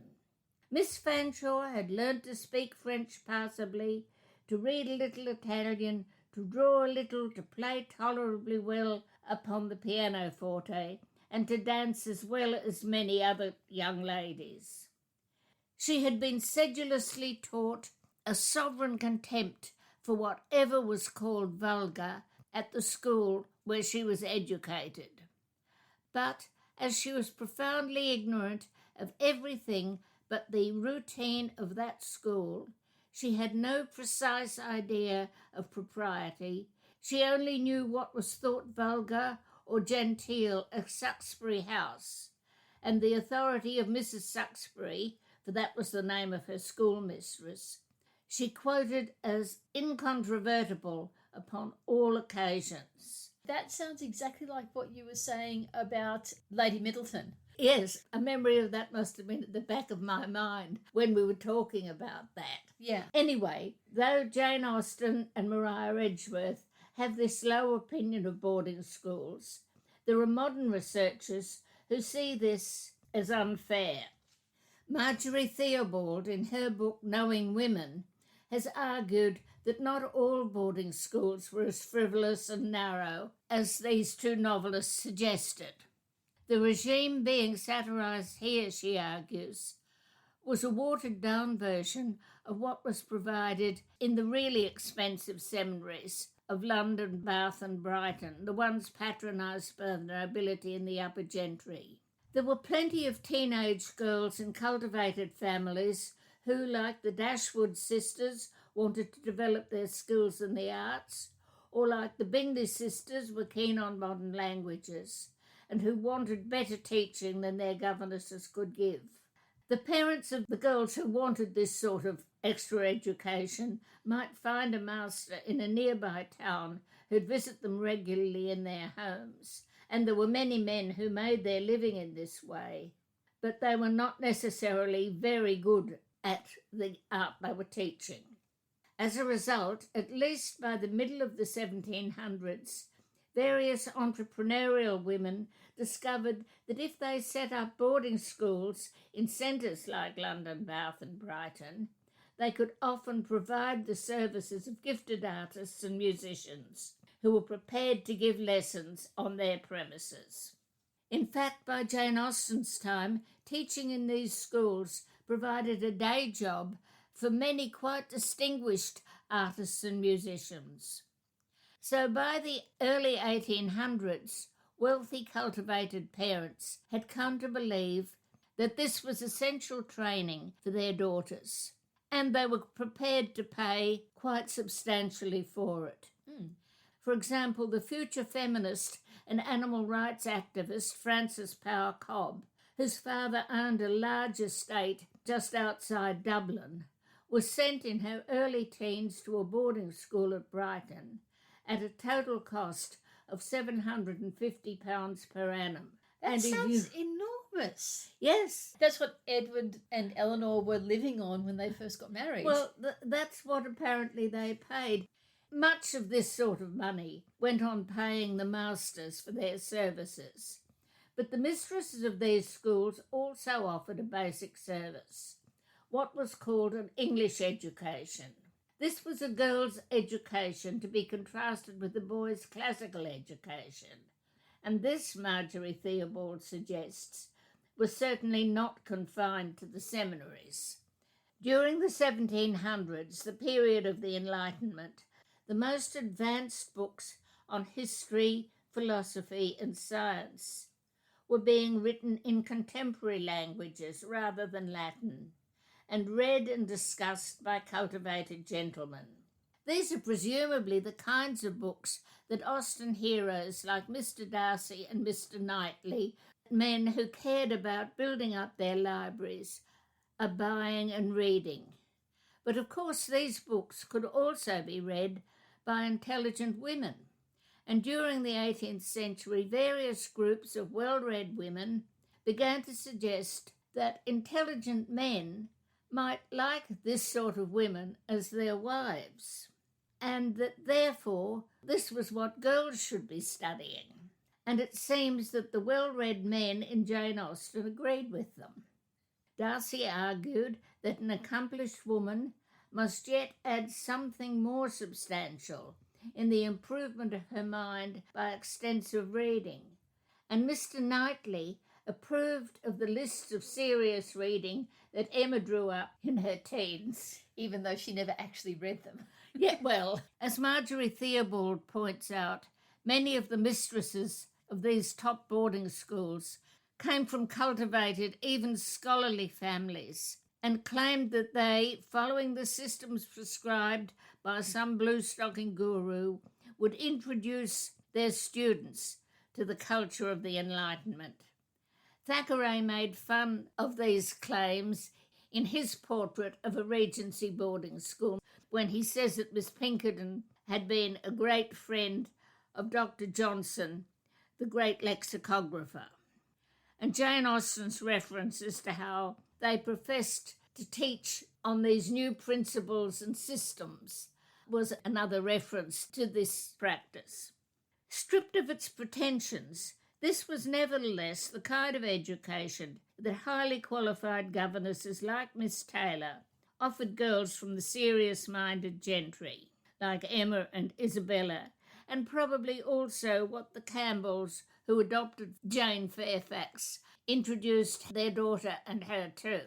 Miss Fanshawe had learnt to speak French passably, to read a little Italian, to draw a little, to play tolerably well upon the pianoforte, and to dance as well as many other young ladies. She had been sedulously taught a sovereign contempt for whatever was called vulgar at the school where she was educated. But as she was profoundly ignorant of everything but the routine of that school, she had no precise idea of propriety. She only knew what was thought vulgar or genteel at Saxbury House, and the authority of Mrs. Saxbury, for that was the name of her schoolmistress, she quoted as incontrovertible upon all occasions. That sounds exactly like what you were saying about Lady Middleton. Yes, a memory of that must have been at the back of my mind when we were talking about that. Yeah. Anyway, though Jane Austen and Maria Edgeworth have this low opinion of boarding schools, there are modern researchers who see this as unfair. Marjorie Theobald, in her book Knowing Women, has argued that not all boarding schools were as frivolous and narrow as these two novelists suggested. The regime being satirised here, she argues, was a watered-down version of what was provided in the really expensive seminaries of London, Bath and Brighton, the ones patronised by the nobility and the upper gentry. There were plenty of teenage girls in cultivated families who, like the Dashwood sisters wanted to develop their skills in the arts, or like the Bingley sisters were keen on modern languages and who wanted better teaching than their governesses could give. The parents of the girls who wanted this sort of extra education might find a master in a nearby town who'd visit them regularly in their homes, and there were many men who made their living in this way, but they were not necessarily very good at the art they were teaching. As a result, at least by the middle of the 1700s, various entrepreneurial women discovered that if they set up boarding schools in centres like London, Bath and Brighton, they could often provide the services of gifted artists and musicians who were prepared to give lessons on their premises. In fact, by Jane Austen's time, teaching in these schools provided a day job for many quite distinguished artists and musicians. So by the early 1800s, wealthy, cultivated parents had come to believe that this was essential training for their daughters, and they were prepared to pay quite substantially for it. For example, the future feminist and animal rights activist Frances Power Cobb, whose father owned a large estate just outside Dublin, was sent in her early teens to a boarding school at Brighton at a total cost of £750 per annum. That sounds enormous. Yes. That's what Edward and Eleanor were living on when they first got married. Well, that's what apparently they paid. Much of this sort of money went on paying the masters for their services. But the mistresses of these schools also offered a basic service, what was called an English education. This was a girl's education to be contrasted with the boys' classical education. And this, Marjorie Theobald suggests, was certainly not confined to the seminaries. During the 1700s, the period of the Enlightenment, the most advanced books on history, philosophy and science were being written in contemporary languages rather than Latin, and read and discussed by cultivated gentlemen. These are presumably the kinds of books that Austen heroes like Mr Darcy and Mr Knightley, men who cared about building up their libraries, are buying and reading. But of course these books could also be read by intelligent women, and during the 18th century various groups of well-read women began to suggest that intelligent men might like this sort of women as their wives, and that therefore this was what girls should be studying. And it seems that the well-read men in Jane Austen agreed with them. Darcy argued that an accomplished woman must yet add something more substantial in the improvement of her mind by extensive reading, and Mr Knightley approved of the lists of serious reading that Emma drew up in her teens, even though she never actually read them. Yeah, well, as Marjorie Theobald points out, many of the mistresses of these top boarding schools came from cultivated, even scholarly families, and claimed that they, following the systems prescribed by some blue-stocking guru, would introduce their students to the culture of the Enlightenment. Thackeray made fun of these claims in his portrait of a Regency boarding school when he says that Miss Pinkerton had been a great friend of Dr. Johnson, the great lexicographer. And Jane Austen's references to how they professed to teach on these new principles and systems was another reference to this practice. Stripped of its pretensions, this was nevertheless the kind of education that highly qualified governesses like Miss Taylor offered girls from the serious-minded gentry, like Emma and Isabella, and probably also what the Campbells, who adopted Jane Fairfax, introduced their daughter and her too.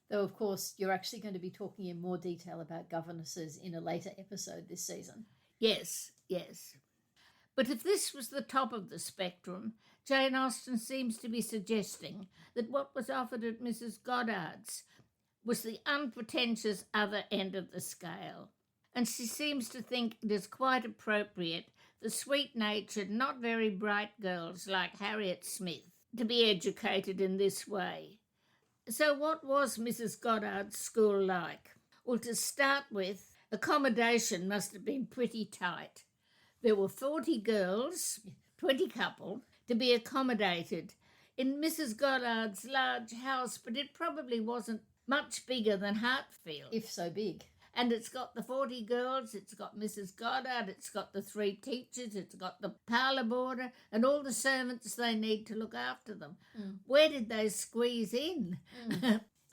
Though, of course, you're actually going to be talking in more detail about governesses in a later episode this season. Yes, yes. But if this was the top of the spectrum, Jane Austen seems to be suggesting that what was offered at Mrs. Goddard's was the unpretentious other end of the scale. and she seems to think it is quite appropriate for sweet-natured, not very bright girls like Harriet Smith to be educated in this way. So what was Mrs. Goddard's school like? Well, to start with, accommodation must have been pretty tight. There were 40 girls, 20 couple, to be accommodated in Mrs. Goddard's large house, but it probably wasn't much bigger than Hartfield. If so big. And it's got the 40 girls, it's got Mrs. Goddard, it's got the 3 teachers, it's got the parlour boarder and all the servants they need to look after them. Where did they squeeze in?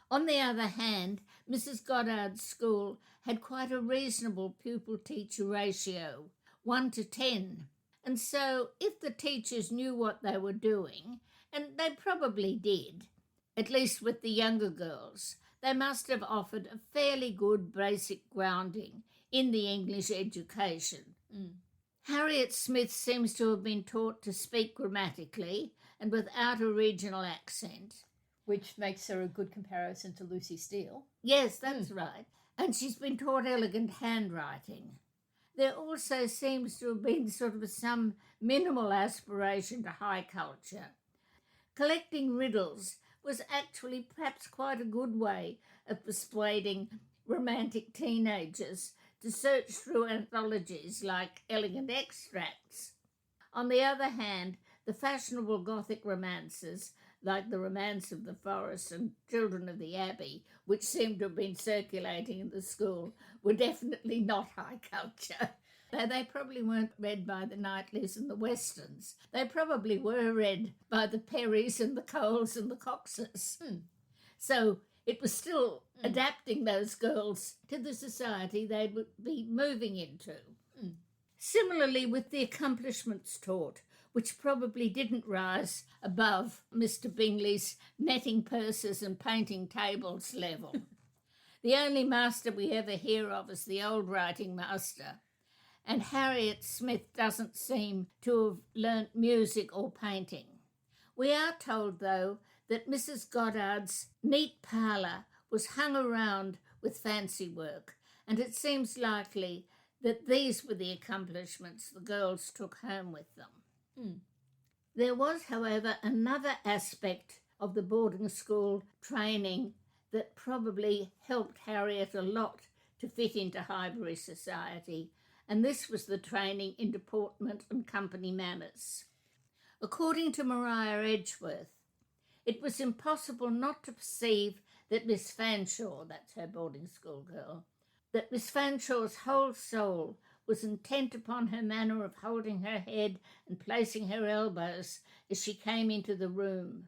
On the other hand, Mrs. Goddard's school had quite a reasonable pupil-teacher ratio, 1 to 10. And so if the teachers knew what they were doing, and they probably did, at least with the younger girls, they must have offered a fairly good basic grounding in the English education. Harriet Smith seems to have been taught to speak grammatically and without a regional accent. Which makes her a good comparison to Lucy Steele. Yes, that's right. And she's been taught elegant handwriting. There also seems to have been sort of some minimal aspiration to high culture. Collecting riddles was actually perhaps quite a good way of persuading romantic teenagers to search through anthologies like Elegant Extracts. On the other hand, the fashionable Gothic romances, like The Romance of the Forest and Children of the Abbey, which seemed to have been circulating in the school, were definitely not high culture. Though they probably weren't read by the Knightleys and the Westons. They probably were read by the Perrys and the Coles and the Coxes. So it was still adapting those girls to the society they would be moving into. Similarly with the accomplishments taught, which probably didn't rise above Mr. Bingley's netting purses and painting tables level. The only master we ever hear of is the old writing master. And Harriet Smith doesn't seem to have learnt music or painting. We are told, though, that Mrs. Goddard's neat parlour was hung around with fancy work, and it seems likely that these were the accomplishments the girls took home with them. There was, however, another aspect of the boarding school training that probably helped Harriet a lot to fit into Highbury society, and this was the training in deportment and company manners. According to Maria Edgeworth, it was impossible not to perceive that Miss Fanshawe, that's her boarding school girl, that Miss Fanshawe's whole soul was intent upon her manner of holding her head and placing her elbows as she came into the room.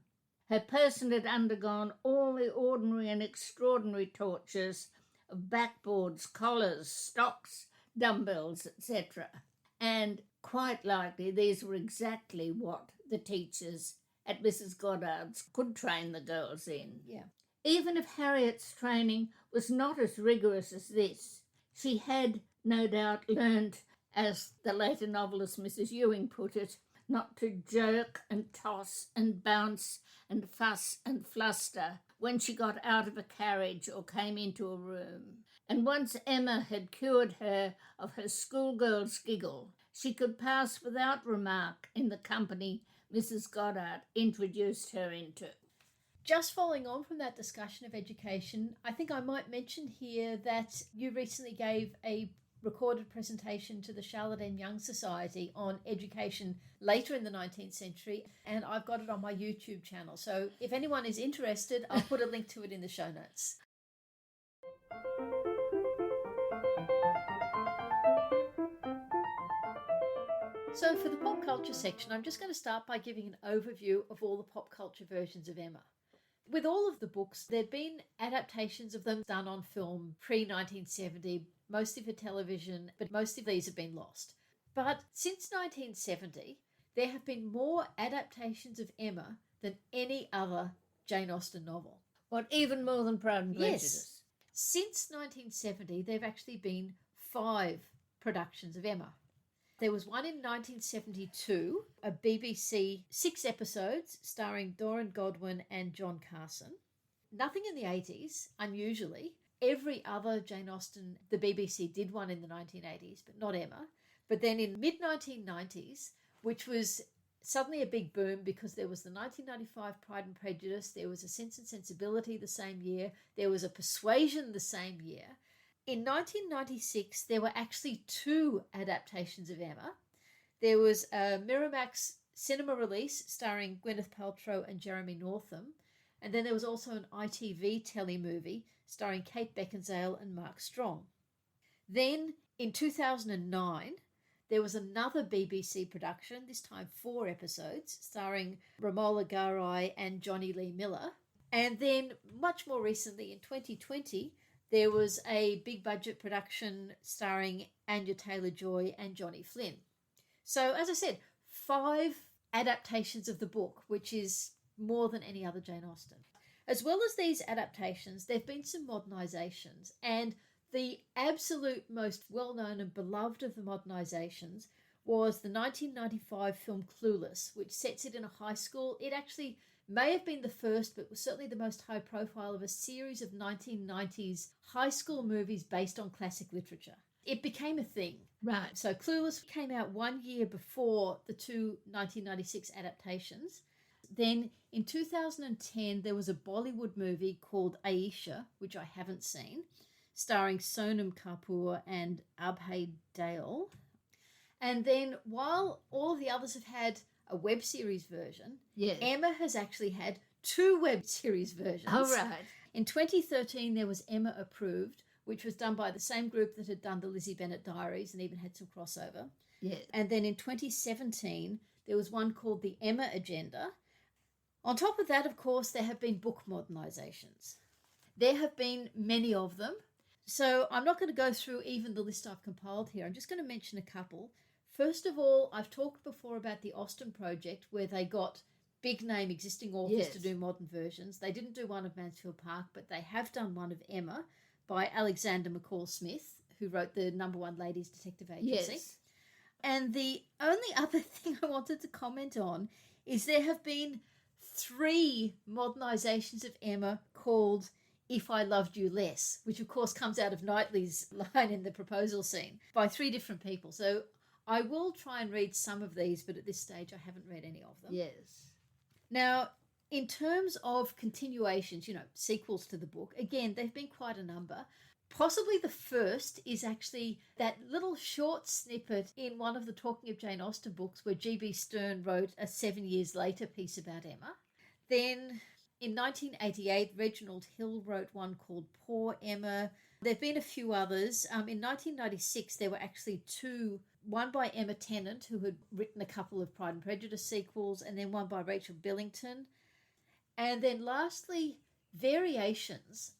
Her person had undergone all the ordinary and extraordinary tortures of backboards, collars, stocks, dumbbells, etc. And quite likely these were exactly what the teachers at Mrs. Goddard's could train the girls in. Even if Harriet's training was not as rigorous as this, she had no doubt learned, as the later novelist Mrs. Ewing put it, not to jerk and toss and bounce and fuss and fluster when she got out of a carriage or came into a room. And once Emma had cured her of her schoolgirl's giggle, she could pass without remark in the company Mrs. Goddard introduced her into. Just following on from that discussion of education, I think I might mention here that you recently gave a recorded presentation to the Charlotte M. Young Society on education later in the 19th century, and I've got it on my YouTube channel. So if anyone is interested, I'll put a link to it in the show notes. So for the pop culture section, I'm just going to start by giving an overview of all the pop culture versions of Emma. With all of the books, there have been adaptations of them done on film pre-1970, mostly for television, but most of these have been lost. But since 1970, there have been more adaptations of Emma than any other Jane Austen novel. What, even more than Pride and Prejudice? Yes. Since 1970, there have actually been 5 productions of Emma. There was one in 1972, a BBC 6 episodes starring Doran Godwin and John Carson. Nothing in the 80s, unusually. every other Jane Austen, the BBC did one in the 1980s, but not Emma. But then in mid-1990s, which was suddenly a big boom because there was the 1995 Pride and Prejudice, there was a Sense and Sensibility the same year, there was a Persuasion the same year. In 1996, there were actually 2 adaptations of Emma. There was a Miramax cinema release starring Gwyneth Paltrow and Jeremy Northam, and then there was also an ITV telemovie starring Kate Beckinsale and Mark Strong. Then in 2009, there was another BBC production, this time 4 episodes, starring Romola Garai and Johnny Lee Miller. And then much more recently, in 2020, there was a big budget production starring Anya Taylor-Joy and Johnny Flynn. So, as I said, 5 adaptations of the book, which is more than any other Jane Austen. As well as these adaptations, there have been some modernisations, and the absolute most well-known and beloved of the modernisations was the 1995 film Clueless, which sets it in a high school. It actually may have been the first, but was certainly the most high profile of a series of 1990s high school movies based on classic literature. It became a thing. Right. So Clueless came out 1 year before the 2 1996 adaptations. Then in 2010, there was a Bollywood movie called Aisha, which I haven't seen, starring Sonam Kapoor and Abhay Dale. And then while all of the others have had a web series version, Yes. Emma has actually had 2 web series versions. All right. In 2013, there was Emma Approved, which was done by the same group that had done the Lizzie Bennet Diaries and even had some crossover. Yes. And then in 2017, there was one called the Emma Agenda. On top of that, of course, there have been book modernisations. There have been many of them. So I'm not going to go through even the list I've compiled here. I'm just going to mention a couple. First of all, I've talked before about the Austen Project, where they got big-name existing authors Yes. to do modern versions. They didn't do one of Mansfield Park, but they have done one of Emma by Alexander McCall Smith, who wrote the #1 Ladies Detective Agency. Yes. And the only other thing I wanted to comment on is there have been 3 modernisations of Emma called If I Loved You Less, which of course comes out of Knightley's line in the proposal scene, by 3 different people. So I will try and read some of these, but at this stage I haven't read any of them. Yes. Now, in terms of continuations, sequels to the book, again, there have been quite a number. Possibly the first is actually that little short snippet in one of the Talking of Jane Austen books where G.B. Stern wrote a 7 years later piece about Emma. Then in 1988, Reginald Hill wrote one called Poor Emma. There have been a few others. In 1996, there were actually 2, one by Emma Tennant, who had written a couple of Pride and Prejudice sequels, and then one by Rachel Billington. And then lastly, variations.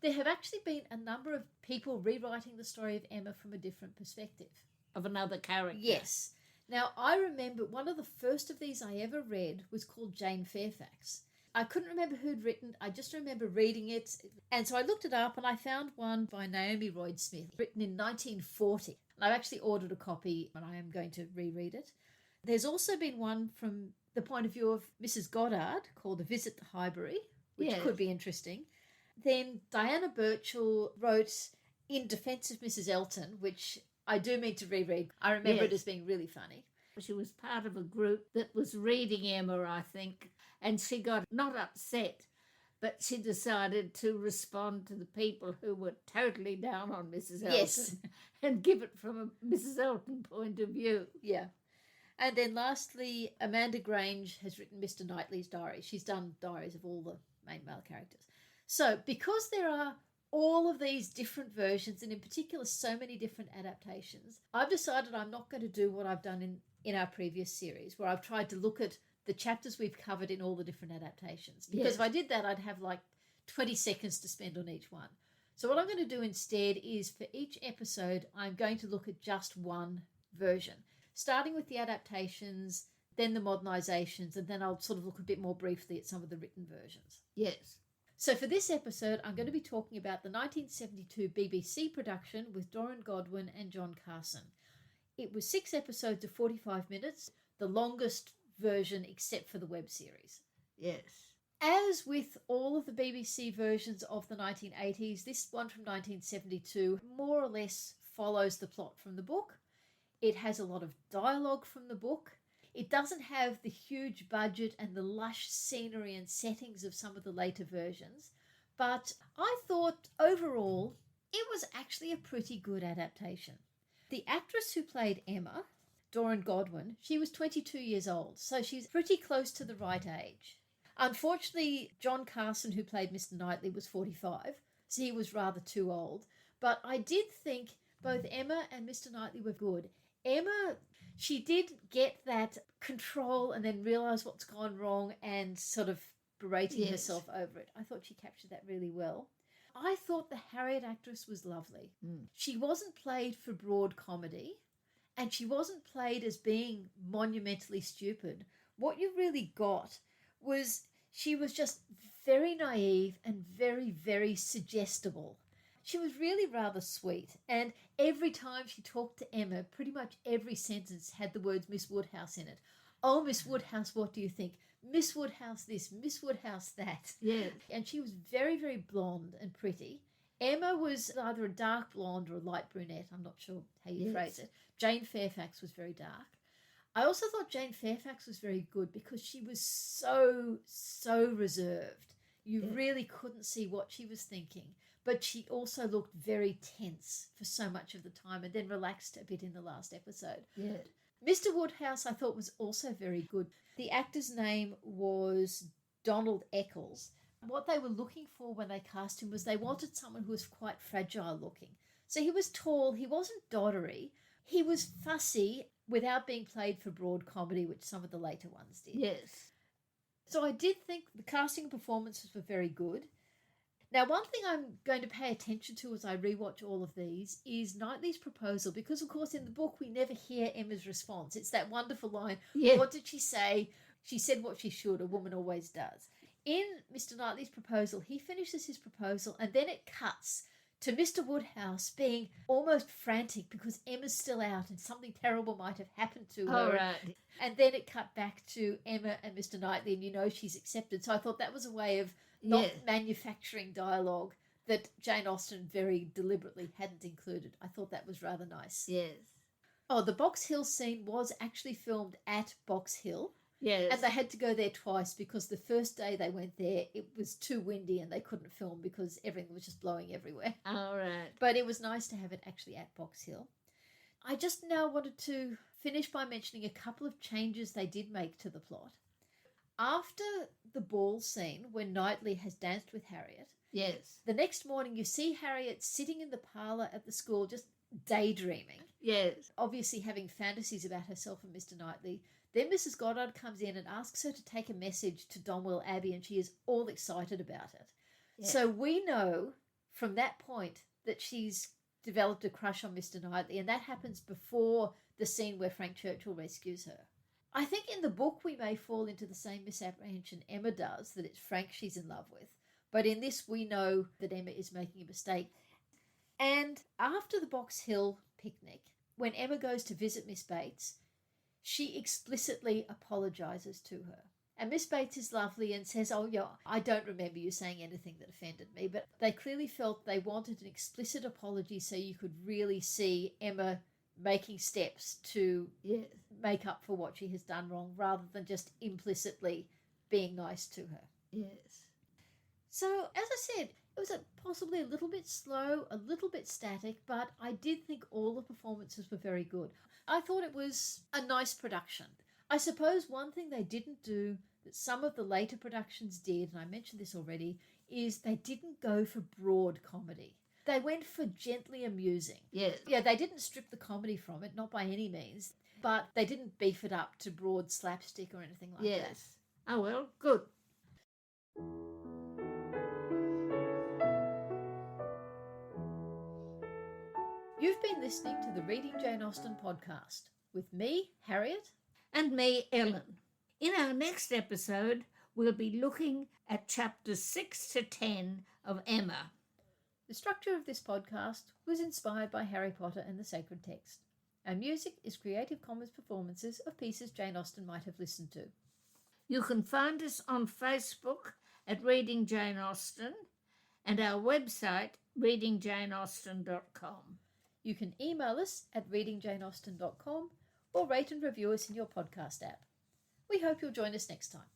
There have actually been a number of people rewriting the story of Emma from a different perspective. Of another character. Yes. Now, I remember one of the first of these I ever read was called Jane Fairfax. I couldn't remember who'd written, I just remember reading it. And so I looked it up and I found one by Naomi Royd Smith, written in 1940. And I've actually ordered a copy and I am going to reread it. There's also been one from the point of view of Mrs. Goddard called A Visit to Highbury, which Yes. could be interesting. Then Diana Burchell wrote In Defence of Mrs. Elton, which I do mean to reread. I remember it Yes. as being really funny. She was part of a group that was reading Emma, I think, and she got not upset, but she decided to respond to the people who were totally down on Mrs. Elton Yes. and give it from a Mrs. Elton point of view. Yeah. And then lastly, Amanda Grange has written Mr. Knightley's diary. She's done diaries of all the main male characters. So because there are all of these different versions, and in particular so many different adaptations, I've decided I'm not going to do what I've done in our previous series, where I've tried to look at the chapters we've covered in all the different adaptations. Because Yes. if I did that, I'd have like 20 seconds to spend on each one. So what I'm going to do instead is for each episode, I'm going to look at just one version, starting with the adaptations, then the modernisations, and then I'll sort of look a bit more briefly at some of the written versions. Yes. So for this episode, I'm going to be talking about the 1972 BBC production with Doran Godwin and John Carson. It was 6 episodes of 45 minutes, the longest version except for the web series. Yes. As with all of the BBC versions of the 1980s, this one from 1972 more or less follows the plot from the book. It has a lot of dialogue from the book. It doesn't have the huge budget and the lush scenery and settings of some of the later versions, but I thought overall it was actually a pretty good adaptation. The actress who played Emma, Doreen Godwin, she was 22 years old, so she's pretty close to the right age. Unfortunately, John Carson, who played Mr. Knightley, was 45, so he was rather too old. But I did think both Emma and Mr. Knightley were good. Emma, she did get that control and then realise what's gone wrong and sort of berating herself over it. I thought she captured that really well. I thought the Harriet actress was lovely. She wasn't played for broad comedy, and she wasn't played as being monumentally stupid. What you really got was she was just very naive and very, very suggestible. She was really rather sweet, and every time she talked to Emma, pretty much every sentence had the words Miss Woodhouse in it. Oh, Miss Woodhouse, what do you think? Miss Woodhouse this, Miss Woodhouse that. Yeah. And she was very, very blonde and pretty. Emma was either a dark blonde or a light brunette. I'm not sure how you phrase it. Jane Fairfax was very dark. I also thought Jane Fairfax was very good because she was so reserved. You really couldn't see what she was thinking. But she also looked very tense for so much of the time and then relaxed a bit in the last episode. Yeah. Mr. Woodhouse I thought was also very good. The actor's name was Donald Eccles. What they were looking for when they cast him was they wanted someone who was quite fragile looking. So he was tall, he wasn't doddery, he was fussy without being played for broad comedy, which some of the later ones did. Yes. So I did think the casting and performances were very good. Now, one thing I'm going to pay attention to as I rewatch all of these is Knightley's proposal, because, of course, in the book we never hear Emma's response. It's that wonderful line, what did she say? She said what she should, a woman always does. In Mr. Knightley's proposal, he finishes his proposal and then it cuts to Mr. Woodhouse being almost frantic because Emma's still out and something terrible might have happened to her. Oh, right. And then it cut back to Emma and Mr. Knightley and you know she's accepted. So I thought that was a way of not manufacturing dialogue that Jane Austen very deliberately hadn't included. I thought that was rather nice. Yes. Oh, the Box Hill scene was actually filmed at Box Hill. Yes. And they had to go there twice because the first day they went there, it was too windy and they couldn't film because everything was just blowing everywhere. All right. But it was nice to have it actually at Box Hill. I just now wanted to finish by mentioning a couple of changes they did make to the plot. After the ball scene, when Knightley has danced with Harriet, yes, the next morning you see Harriet sitting in the parlour at the school just daydreaming. Yes. Obviously having fantasies about herself and Mr. Knightley. Then Mrs. Goddard comes in and asks her to take a message to Donwell Abbey and she is all excited about it. Yeah. So we know from that point that she's developed a crush on Mr. Knightley, and that happens before the scene where Frank Churchill rescues her. I think in the book we may fall into the same misapprehension Emma does, that it's Frank she's in love with. But in this we know that Emma is making a mistake. And after the Box Hill picnic, when Emma goes to visit Miss Bates, she explicitly apologises to her. And Miss Bates is lovely and says, oh, yeah, I don't remember you saying anything that offended me. But they clearly felt they wanted an explicit apology so you could really see Emma making steps to make up for what she has done wrong rather than just implicitly being nice to her. Yes. So, as I said, it was possibly a little bit slow, a little bit static, but I did think all the performances were very good. I thought it was a nice production. I suppose one thing they didn't do that some of the later productions did, and I mentioned this already, is they didn't go for broad comedy. They went for gently amusing. Yes. Yeah, they didn't strip the comedy from it, not by any means, but they didn't beef it up to broad slapstick or anything like that. Yes. Oh, well, good. You've been listening to the Reading Jane Austen podcast with me, Harriet. And me, Ellen. In our next episode, we'll be looking at chapters 6 to 10 of Emma. The structure of this podcast was inspired by Harry Potter and the Sacred Text. Our music is Creative Commons performances of pieces Jane Austen might have listened to. You can find us on Facebook at Reading Jane Austen and our website, readingjaneausten.com. You can email us at readingjaneausten.com or rate and review us in your podcast app. We hope you'll join us next time.